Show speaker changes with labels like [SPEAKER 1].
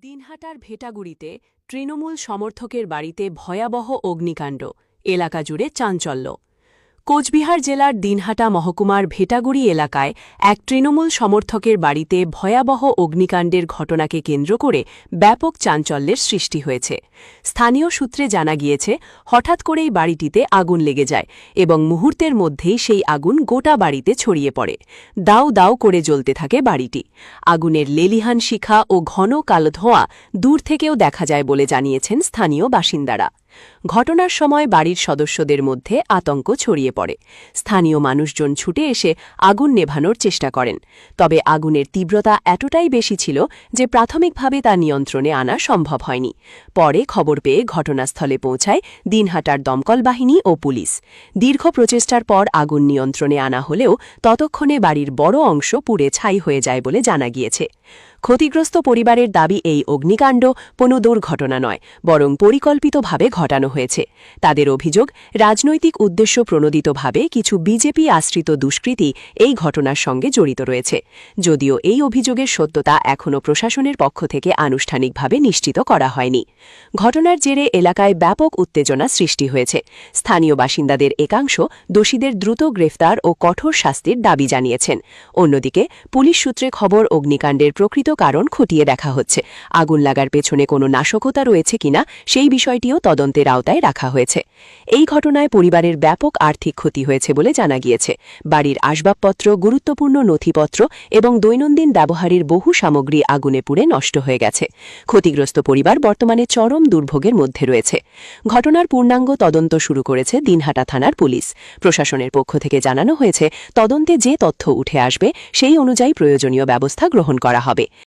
[SPEAKER 1] দিনহাটার ভেটাগুড়িতে তৃণমূল সমর্থকের বাড়িতে ভয়াবহ অগ্নিকাণ্ড, এলাকা জুড়ে চাঞ্চল্য। কোচবিহার জেলার দিনহাটা মহকুমার ভেটাগুড়ি এলাকায় এক তৃণমূল সমর্থকের বাড়িতে ভয়াবহ অগ্নিকাণ্ডের ঘটনাকে কেন্দ্র করে ব্যাপক চাঞ্চল্যের সৃষ্টি হয়েছে। স্থানীয় সূত্রে জানা গিয়েছে, হঠাৎ করেই বাড়িটিতে আগুন লেগে যায় এবং মুহূর্তের মধ্যেই সেই আগুন গোটা বাড়িতে ছড়িয়ে পড়ে। দাউ দাউ করে জ্বলতে থাকে বাড়িটি। আগুনের লেলিহান শিখা ও ঘন কালো ধোঁয়া দূর থেকেও দেখা যায় বলে জানিয়েছেন স্থানীয় বাসিন্দারা। ঘটনার সময় বাড়ির সদস্যদের মধ্যে আতঙ্ক ছড়িয়ে পড়ে। স্থানীয় মানুষজন ছুটে এসে আগুন নেভানোর চেষ্টা করেন, তবে আগুনের তীব্রতা এতটাই বেশি ছিল যে প্রাথমিকভাবে তা নিয়ন্ত্রণে আনা সম্ভব হয়নি। পরে খবর পেয়ে ঘটনাস্থলে পৌঁছায় দিনহাটার দমকল বাহিনী ও পুলিশ। দীর্ঘ প্রচেষ্টার পর আগুন নিয়ন্ত্রণে আনা হলেও ততক্ষণে বাড়ির বড় অংশ পুড়ে ছাই হয়ে যায় বলে জানা গিয়েছে। ক্ষতিগ্রস্ত পরিবারের দাবি, এই অগ্নিকাণ্ড কোনো দুর্ঘটনা নয়, বরং পরিকল্পিতভাবে ঘটানো হয়েছে। তাদের অভিযোগ, রাজনৈতিক উদ্দেশ্য প্রণোদিতভাবে কিছু বিজেপি আশ্রিত দুষ্কৃতী এই ঘটনার সঙ্গে জড়িত রয়েছে। যদিও এই অভিযোগের সত্যতা এখনও প্রশাসনের পক্ষ থেকে আনুষ্ঠানিকভাবে নিশ্চিত করা হয়নি। ঘটনার জেরে এলাকায় ব্যাপক উত্তেজনা সৃষ্টি হয়েছে। স্থানীয় বাসিন্দাদের একাংশ দোষীদের দ্রুত গ্রেফতার ও কঠোর শাস্তির দাবি জানিয়েছেন। অন্যদিকে পুলিশ সূত্রে খবর, অগ্নিকাণ্ডের প্রকৃত কারণ খতিয়ে দেখা হচ্ছে। আগুন লাগার পেছনে কোনো নাশকতা রয়েছে কিনা সেই বিষয়টিও তদন্তের আওতায় রাখা হয়েছে। এই ঘটনায় পরিবারের ব্যাপক আর্থিক ক্ষতি হয়েছে বলে জানা গিয়েছে। বাড়ির আসবাবপত্র, গুরুত্বপূর্ণ নথিপত্র এবং দৈনন্দিন ব্যবহারের বহু সামগ্রী আগুনে পুড়ে নষ্ট হয়ে গেছে। ক্ষতিগ্রস্ত পরিবার বর্তমানে চরম দুর্ভোগের মধ্যে রয়েছে। ঘটনার পূর্ণাঙ্গ তদন্ত শুরু করেছে দিনহাটা থানার পুলিশ। প্রশাসনের পক্ষ থেকে জানানো হয়েছে, তদন্তে যে তথ্য উঠে আসবে সেই অনুযায়ী প্রয়োজনীয় ব্যবস্থা গ্রহণ করা হবে।